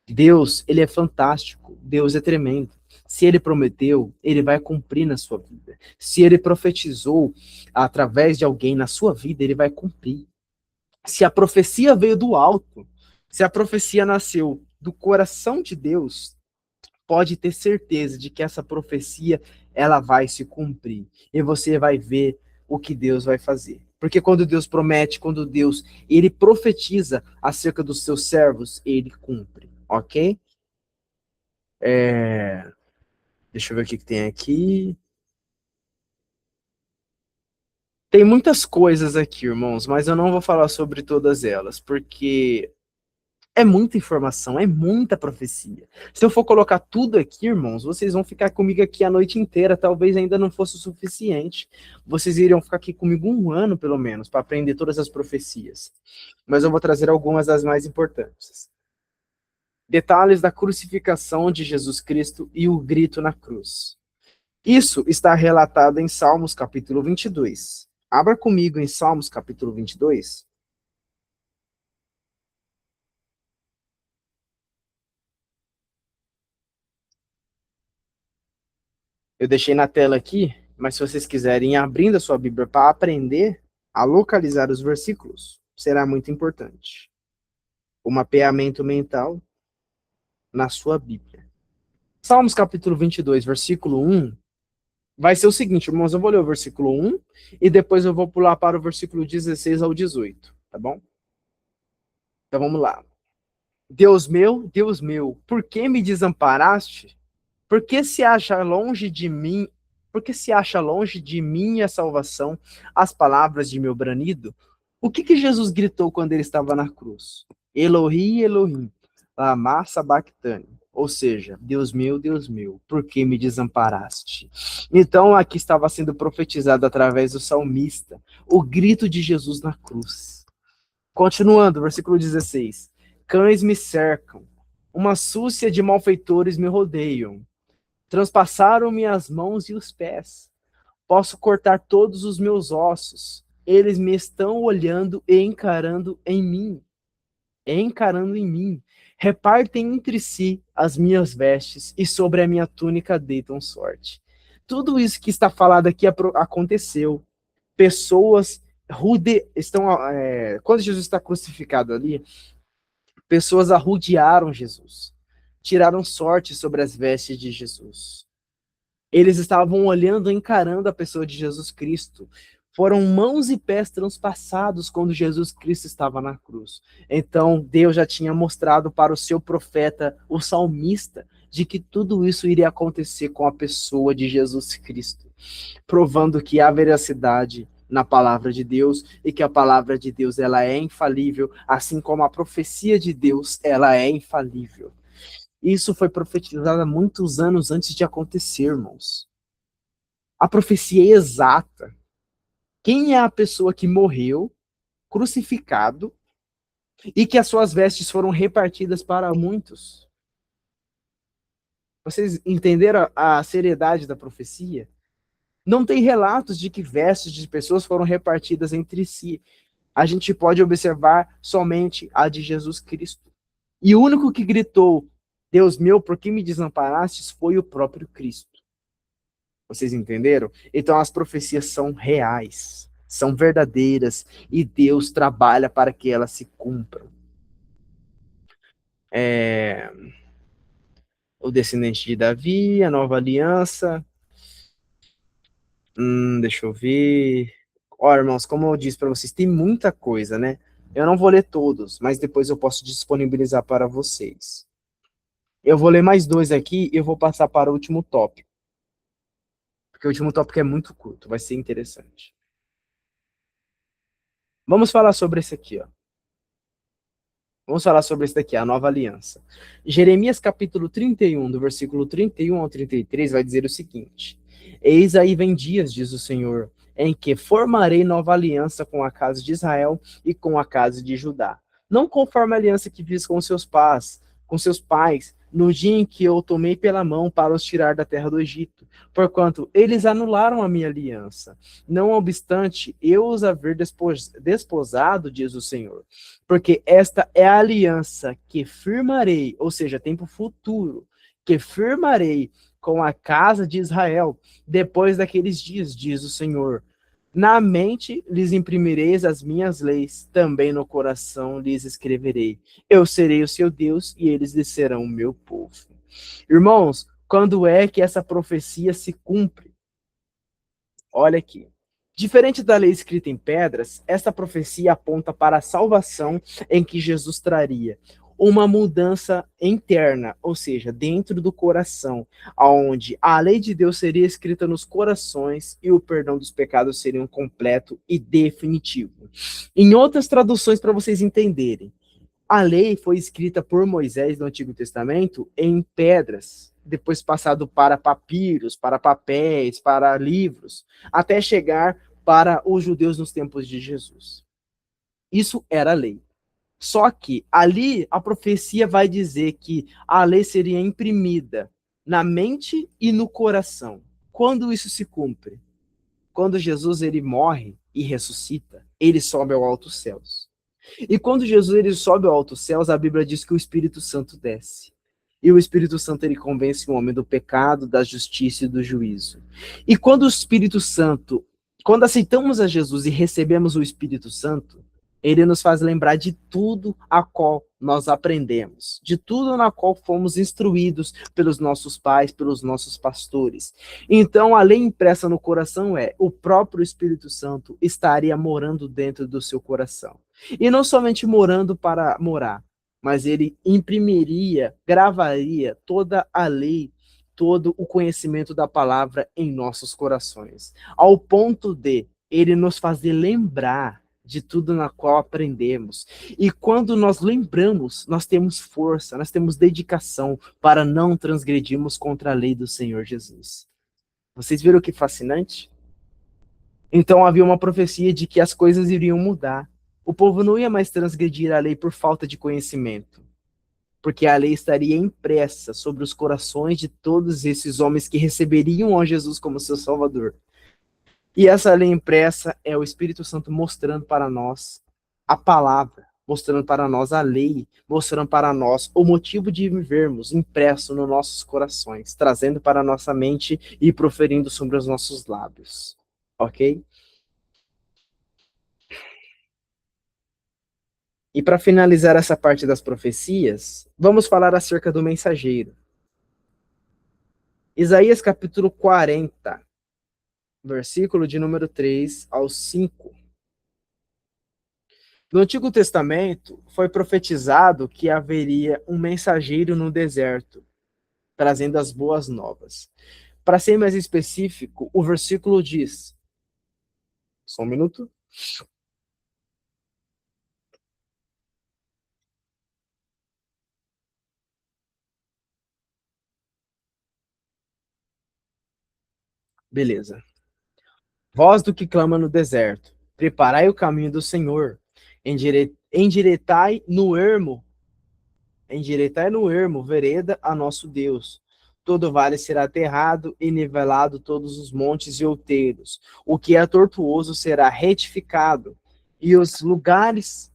Deus, ele é fantástico, Deus é tremendo. Se ele prometeu, ele vai cumprir na sua vida. Se ele profetizou através de alguém na sua vida, ele vai cumprir. Se a profecia veio do alto, Se a profecia nasceu do coração de Deus, pode ter certeza de que essa profecia ela vai se cumprir e você vai ver o que Deus vai fazer. Porque quando Deus promete, quando Deus ele profetiza acerca dos seus servos, ele cumpre, ok? Deixa eu ver o que tem aqui. Tem muitas coisas aqui, irmãos, mas eu não vou falar sobre todas elas, porque é muita informação, é muita profecia. Se eu for colocar tudo aqui, irmãos, vocês vão ficar comigo aqui a noite inteira, talvez ainda não fosse o suficiente. Vocês iriam ficar aqui comigo um ano, pelo menos, para aprender todas as profecias. Mas eu vou trazer algumas das mais importantes. Detalhes da crucificação de Jesus Cristo e o grito na cruz. Isso está relatado em Salmos capítulo 22. Abra comigo em Salmos capítulo 22. Eu deixei na tela aqui, mas se vocês quiserem ir abrindo a sua Bíblia para aprender a localizar os versículos, será muito importante. O mapeamento mental na sua Bíblia. Salmos capítulo 22, versículo 1, vai ser o seguinte, irmãos, eu vou ler o versículo 1 e depois eu vou pular para o versículo 16 ao 18, tá bom? Então vamos lá. Deus meu, por que me desamparaste? Por que se acha longe de mim? Por que se acha longe de mim a salvação, as palavras de meu branido? O que Jesus gritou quando ele estava na cruz? Elohi, Elohim, lama sabachthani. Ou seja, Deus meu, por que me desamparaste? Então aqui estava sendo profetizado através do salmista o grito de Jesus na cruz. Continuando, versículo 16. Cães me cercam, uma súcia de malfeitores me rodeiam. Transpassaram-me as mãos e os pés. Posso cortar todos os meus ossos. Eles me estão olhando e encarando em mim. Encarando em mim. Repartem entre si as minhas vestes e sobre a minha túnica deitam sorte. Tudo isso que está falado aqui aconteceu. Pessoas estão quando Jesus está crucificado ali, pessoas arrodearam Jesus, tiraram sorte sobre as vestes de Jesus. Eles estavam olhando, encarando a pessoa de Jesus Cristo. Foram mãos e pés transpassados quando Jesus Cristo estava na cruz. Então, Deus já tinha mostrado para o seu profeta, o salmista, de que tudo isso iria acontecer com a pessoa de Jesus Cristo, provando que há veracidade na palavra de Deus e que a palavra de Deus ela é infalível, assim como a profecia de Deus ela é infalível. Isso foi profetizado há muitos anos antes de acontecer, irmãos. A profecia é exata. Quem é a pessoa que morreu, crucificado, e que as suas vestes foram repartidas para muitos? Vocês entenderam a seriedade da profecia? Não tem relatos de que vestes de pessoas foram repartidas entre si. A gente pode observar somente a de Jesus Cristo. E o único que gritou, Deus meu, por que me desamparastes, foi o próprio Cristo. Vocês entenderam? Então as profecias são reais, são verdadeiras, e Deus trabalha para que elas se cumpram. O descendente de Davi, a nova aliança. Deixa eu ver. Ó, irmãos, como eu disse para vocês, tem muita coisa, né? Eu não vou ler todos, mas depois eu posso disponibilizar para vocês. Eu vou ler mais dois aqui e eu vou passar para o último tópico. Porque o último tópico é muito curto, vai ser interessante. Vamos falar sobre esse aqui, ó. Vamos falar sobre esse daqui, a nova aliança. Jeremias capítulo 31, do versículo 31 ao 33, vai dizer o seguinte: Eis aí vem dias, diz o Senhor, em que formarei nova aliança com a casa de Israel e com a casa de Judá. Não conforme a aliança que fiz com seus pais, no dia em que eu tomei pela mão para os tirar da terra do Egito, porquanto eles anularam a minha aliança. Não obstante, eu os haver desposado, diz o Senhor, porque esta é a aliança que firmarei, ou seja, tempo futuro, que firmarei com a casa de Israel depois daqueles dias, diz o Senhor. Na mente lhes imprimireis as minhas leis, também no coração lhes escreverei. Eu serei o seu Deus e eles lhe serão o meu povo. Irmãos, quando é que essa profecia se cumpre? Olha aqui. Diferente da lei escrita em pedras, esta profecia aponta para a salvação em que Jesus traria uma mudança interna, ou seja, dentro do coração, onde a lei de Deus seria escrita nos corações e o perdão dos pecados seria um completo e definitivo. Em outras traduções, para vocês entenderem, a lei foi escrita por Moisés no Antigo Testamento em pedras, depois passado para papiros, para papéis, para livros, até chegar para os judeus nos tempos de Jesus. Isso era a lei. Só que ali a profecia vai dizer que a lei seria imprimida na mente e no coração. Quando isso se cumpre? Quando Jesus ele morre e ressuscita, ele sobe ao alto céus. E quando Jesus ele sobe ao alto céus, a Bíblia diz que o Espírito Santo desce. E o Espírito Santo ele convence o homem do pecado, da justiça e do juízo. E quando o Espírito Santo, quando aceitamos a Jesus e recebemos o Espírito Santo, ele nos faz lembrar de tudo a qual nós aprendemos, de tudo na qual fomos instruídos pelos nossos pais, pelos nossos pastores. Então, a lei impressa no coração é: o próprio Espírito Santo estaria morando dentro do seu coração. E não somente morando para morar, mas ele imprimiria, gravaria toda a lei, todo o conhecimento da palavra em nossos corações, ao ponto de ele nos fazer lembrar de tudo na qual aprendemos. E quando nós lembramos, nós temos força, nós temos dedicação para não transgredirmos contra a lei do Senhor Jesus. Vocês viram que fascinante? Então havia uma profecia de que as coisas iriam mudar. O povo não ia mais transgredir a lei por falta de conhecimento, porque a lei estaria impressa sobre os corações de todos esses homens que receberiam a Jesus como seu Salvador. E essa lei impressa é o Espírito Santo mostrando para nós a palavra, mostrando para nós a lei, mostrando para nós o motivo de vivermos impresso nos nossos corações, trazendo para a nossa mente e proferindo sobre os nossos lábios. Ok? E para finalizar essa parte das profecias, vamos falar acerca do mensageiro. Isaías capítulo 40, versículo de número 3 ao 5. No Antigo Testamento, foi profetizado que haveria um mensageiro no deserto, trazendo as boas novas. Para ser mais específico, o versículo diz: só um minuto. Beleza. Voz do que clama no deserto, preparai o caminho do Senhor, endireitai no ermo vereda a nosso Deus. Todo vale será aterrado e nivelado todos os montes e outeiros. O que é tortuoso será retificado, e os lugares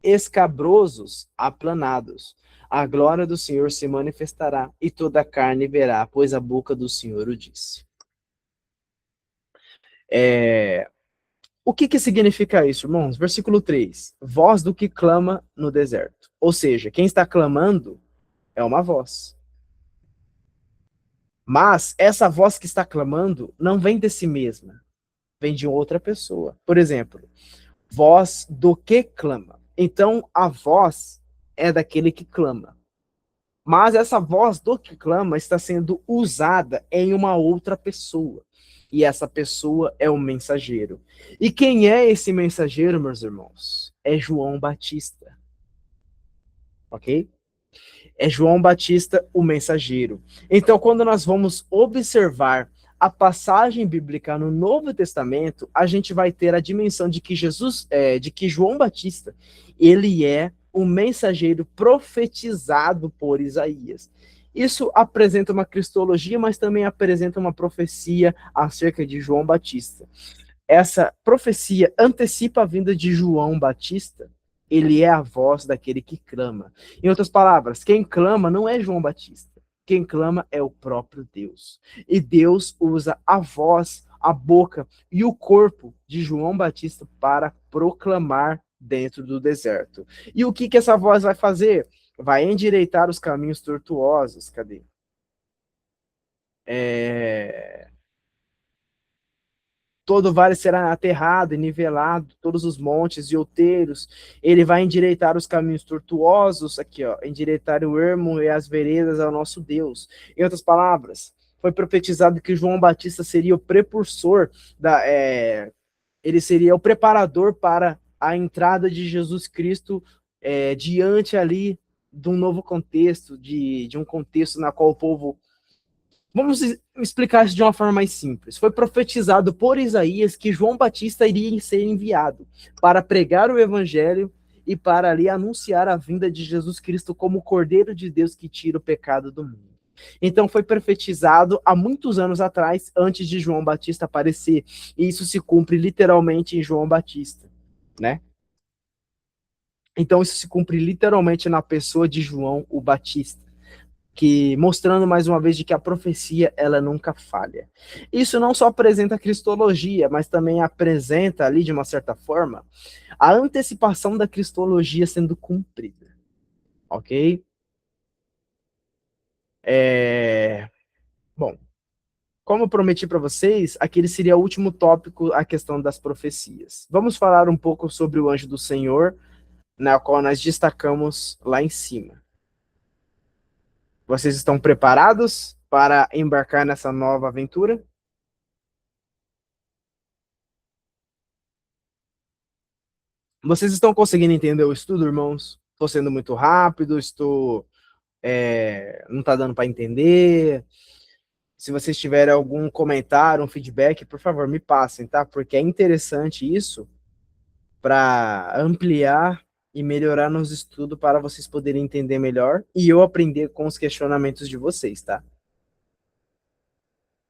escabrosos aplanados. A glória do Senhor se manifestará, e toda a carne verá, pois a boca do Senhor o disse. O que significa isso, irmãos? Versículo 3. Voz do que clama no deserto. Ou seja, quem está clamando é uma voz. Mas essa voz que está clamando não vem de si mesma, vem de outra pessoa. Por exemplo, voz do que clama. Então, a voz é daquele que clama. Mas essa voz do que clama está sendo usada em uma outra pessoa. E essa pessoa é o mensageiro. E quem é esse mensageiro, meus irmãos? É João Batista. Ok? É João Batista, o mensageiro. Então, quando nós vamos observar a passagem bíblica no Novo Testamento, a gente vai ter a dimensão de que de que João Batista, ele é o mensageiro profetizado por Isaías. Isso apresenta uma cristologia, mas também apresenta uma profecia acerca de João Batista. Essa profecia antecipa a vinda de João Batista. Ele é a voz daquele que clama. Em outras palavras, quem clama não é João Batista. Quem clama é o próprio Deus. E Deus usa a voz a boca e o corpo de João Batista para proclamar dentro do deserto. E o que que essa voz vai fazer? Vai endireitar os caminhos tortuosos. Cadê? É... Todo vale será aterrado e nivelado, todos os montes e outeiros. Ele vai endireitar os caminhos tortuosos, aqui, ó, endireitar o ermo e as veredas ao nosso Deus. Em outras palavras, foi profetizado que João Batista seria o precursor ele seria o preparador para a entrada de Jesus Cristo diante ali de um novo contexto, de um contexto na qual o povo. Vamos explicar isso de uma forma mais simples. Foi profetizado por Isaías que João Batista iria ser enviado para pregar o evangelho e para ali anunciar a vinda de Jesus Cristo como o Cordeiro de Deus que tira o pecado do mundo. Então foi profetizado há muitos anos atrás, antes de João Batista aparecer. E isso se cumpre literalmente em João Batista, né? Então isso se cumpre literalmente na pessoa de João o Batista, que mostrando mais uma vez de que a profecia ela nunca falha. Isso não só apresenta a cristologia, mas também apresenta ali de uma certa forma a antecipação da cristologia sendo cumprida, ok? Bom, como eu prometi para vocês, aquele seria o último tópico, a questão das profecias. Vamos falar um pouco sobre o anjo do Senhor, na qual nós destacamos lá em cima. Vocês estão preparados para embarcar nessa nova aventura? Vocês estão conseguindo entender o estudo, irmãos? Estou sendo muito rápido, não está dando para entender. Se vocês tiverem algum comentário, um feedback, por favor, me passem, tá? Porque é interessante isso para ampliar e melhorar nos estudos para vocês poderem entender melhor e eu aprender com os questionamentos de vocês, tá?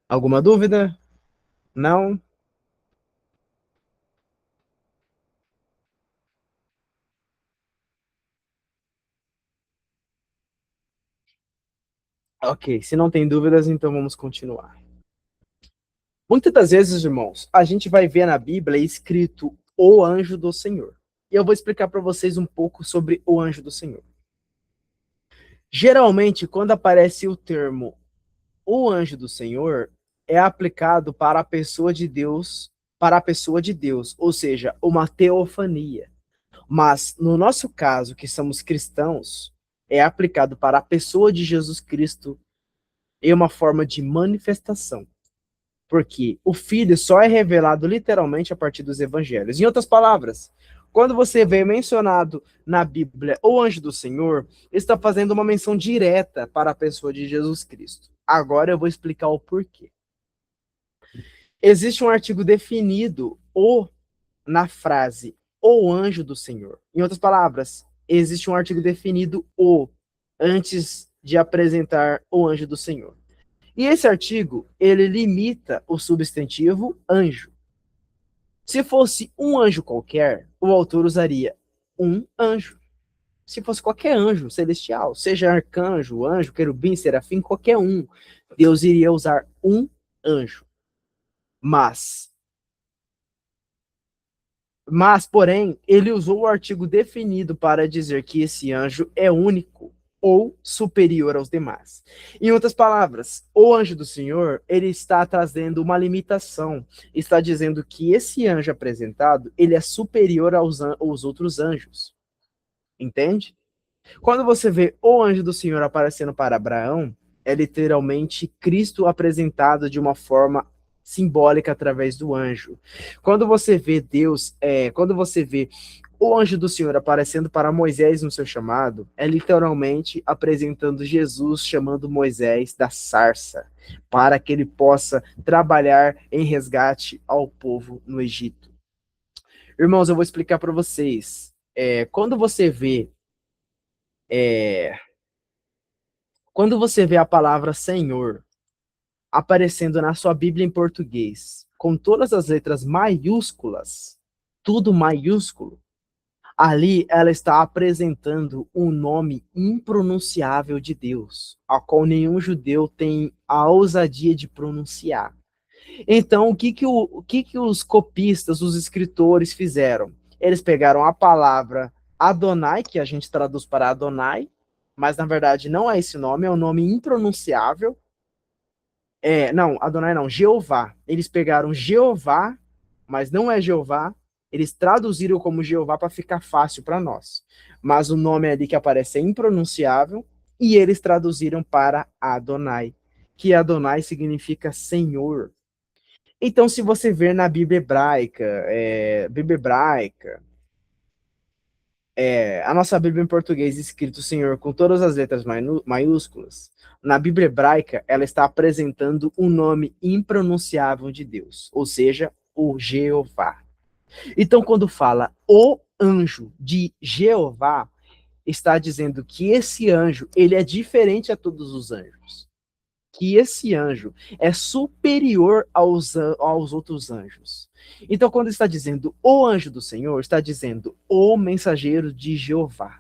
Alguma dúvida? Não? Ok, se não tem dúvidas, então vamos continuar. Muitas das vezes, irmãos, a gente vai ver na Bíblia escrito o anjo do Senhor. E eu vou explicar para vocês um pouco sobre o anjo do Senhor. Geralmente, quando aparece o termo o anjo do Senhor, é aplicado para a pessoa de Deus, ou seja, uma teofania. Mas no nosso caso, que somos cristãos, é aplicado para a pessoa de Jesus Cristo em uma forma de manifestação. Porque o Filho só é revelado literalmente a partir dos evangelhos. Em outras palavras, quando você vê mencionado na Bíblia o anjo do Senhor, está fazendo uma menção direta para a pessoa de Jesus Cristo. Agora eu vou explicar o porquê. Existe um artigo definido o na frase o anjo do Senhor. Em outras palavras, existe um artigo definido o antes de apresentar o anjo do Senhor. E esse artigo, ele limita o substantivo anjo. Se fosse um anjo qualquer, o autor usaria um anjo. Se fosse qualquer anjo celestial, seja arcanjo, anjo, querubim, serafim, qualquer um, Deus iria usar um anjo. Porém, ele usou o artigo definido para dizer que esse anjo é único ou superior aos demais. Em outras palavras, o anjo do Senhor, ele está trazendo uma limitação, está dizendo que esse anjo apresentado, ele é superior aos outros anjos. Entende? Quando você vê o anjo do Senhor aparecendo para Abraão, é literalmente Cristo apresentado de uma forma simbólica através do anjo. Quando você vê quando você vê o anjo do Senhor aparecendo para Moisés no seu chamado, é literalmente apresentando Jesus chamando Moisés da sarça, para que ele possa trabalhar em resgate ao povo no Egito. Irmãos, eu vou explicar para vocês. É, quando você vê a palavra Senhor aparecendo na sua Bíblia em português, com todas as letras maiúsculas, tudo maiúsculo, ali ela está apresentando um nome impronunciável de Deus, a qual nenhum judeu tem a ousadia de pronunciar. Então, o que que os copistas, os escritores fizeram? Eles pegaram a palavra Adonai, que a gente traduz para Adonai, mas na verdade não é esse nome, é um nome impronunciável. Não, Adonai não, Jeová. Eles pegaram Jeová, mas não é Jeová. Eles traduziram como Jeová para ficar fácil para nós. Mas o nome ali que aparece é impronunciável e eles traduziram para Adonai, que Adonai significa Senhor. Então, se você ver na Bíblia hebraica, a nossa Bíblia em português escrito Senhor com todas as letras maiúsculas, na Bíblia hebraica ela está apresentando um nome impronunciável de Deus, ou seja, o Jeová. Então, quando fala o anjo de Jeová, está dizendo que esse anjo ele é diferente a todos os anjos, que esse anjo é superior aos outros anjos. Então, quando está dizendo o anjo do Senhor, está dizendo o mensageiro de Jeová,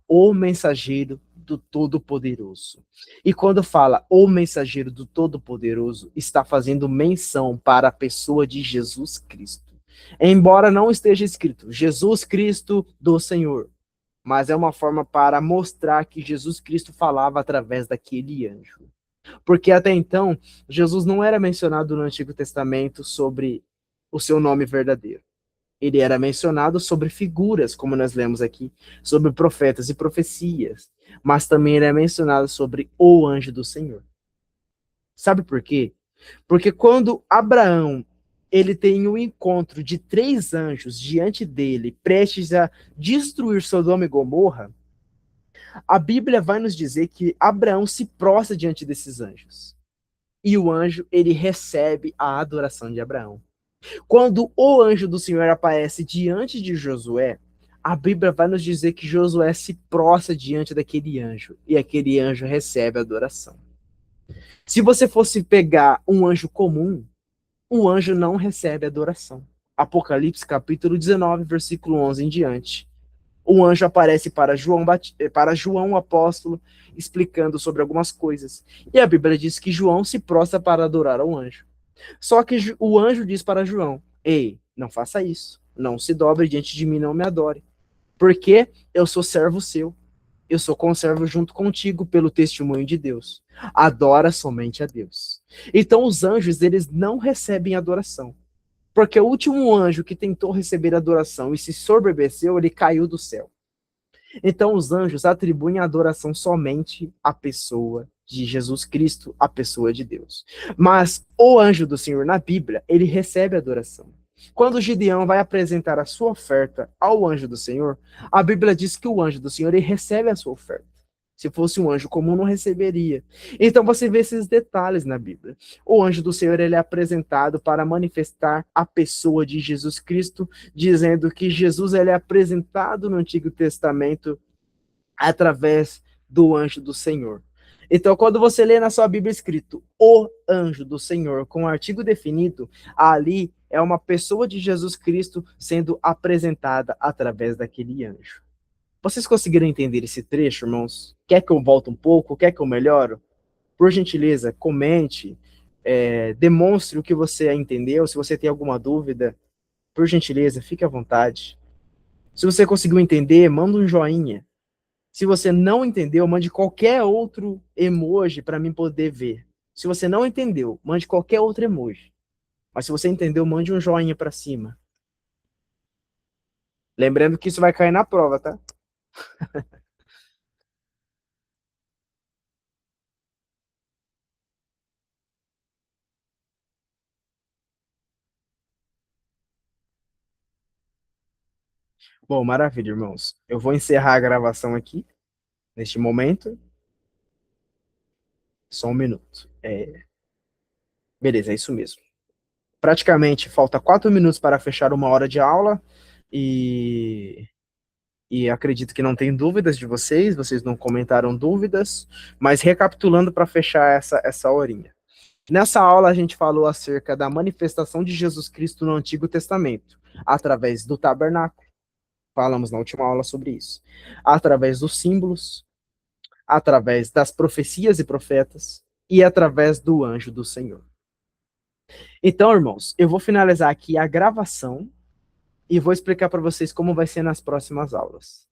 o mensageiro do Todo-Poderoso. E quando fala o mensageiro do Todo-Poderoso, está fazendo menção para a pessoa de Jesus Cristo. Embora não esteja escrito Jesus Cristo do Senhor, mas é uma forma para mostrar que Jesus Cristo falava através daquele anjo. Porque até então, Jesus não era mencionado no Antigo Testamento sobre o seu nome verdadeiro. Ele era mencionado sobre figuras, como nós lemos aqui, sobre profetas e profecias, mas também ele é mencionado sobre o anjo do Senhor. Sabe por quê? Porque quando Abraão ele tem um encontro de 3 anjos diante dele, prestes a destruir Sodoma e Gomorra, a Bíblia vai nos dizer que Abraão se prostra diante desses anjos. E o anjo, ele recebe a adoração de Abraão. Quando o anjo do Senhor aparece diante de Josué, a Bíblia vai nos dizer que Josué se prostra diante daquele anjo, e aquele anjo recebe a adoração. Se você fosse pegar um anjo comum, o anjo não recebe adoração. Apocalipse capítulo 19, versículo 11 em diante. O anjo aparece para João, o apóstolo, explicando sobre algumas coisas. E a Bíblia diz que João se prostra para adorar ao anjo. Só que o anjo diz para João: ei, não faça isso. Não se dobre diante de mim, não me adore. Porque eu sou servo seu. Eu sou conservo junto contigo pelo testemunho de Deus. Adora somente a Deus. Então os anjos, eles não recebem adoração. Porque o último anjo que tentou receber adoração e se soberbeceu, ele caiu do céu. Então os anjos atribuem a adoração somente à pessoa de Jesus Cristo, à pessoa de Deus. Mas o anjo do Senhor na Bíblia, ele recebe adoração. Quando Gideão vai apresentar a sua oferta ao anjo do Senhor, a Bíblia diz que o anjo do Senhor ele recebe a sua oferta. Se fosse um anjo comum, não receberia. Então você vê esses detalhes na Bíblia. O anjo do Senhor ele é apresentado para manifestar a pessoa de Jesus Cristo, dizendo que Jesus ele é apresentado no Antigo Testamento através do anjo do Senhor. Então, quando você lê na sua Bíblia escrito o anjo do Senhor com um artigo definido, ali é uma pessoa de Jesus Cristo sendo apresentada através daquele anjo. Vocês conseguiram entender esse trecho, irmãos? Quer que eu volte um pouco? Quer que eu melhore? Por gentileza, comente, demonstre o que você entendeu. Se você tem alguma dúvida, por gentileza, fique à vontade. Se você conseguiu entender, manda um joinha. Se você não entendeu, mande qualquer outro emoji para mim poder ver. Se você não entendeu, mande qualquer outro emoji. Mas se você entendeu, mande um joinha para cima. Lembrando que isso vai cair na prova, tá? Bom, maravilha, irmãos. Eu vou encerrar a gravação aqui, neste momento. Só um minuto. Beleza, é isso mesmo. Praticamente falta 4 minutos para fechar 1 hora de aula e, e acredito que não tem dúvidas de vocês não comentaram dúvidas, mas recapitulando para fechar essa horinha. Nessa aula a gente falou acerca da manifestação de Jesus Cristo no Antigo Testamento, através do tabernáculo, falamos na última aula sobre isso, através dos símbolos, através das profecias e profetas e através do anjo do Senhor. Então, irmãos, eu vou finalizar aqui a gravação e vou explicar para vocês como vai ser nas próximas aulas.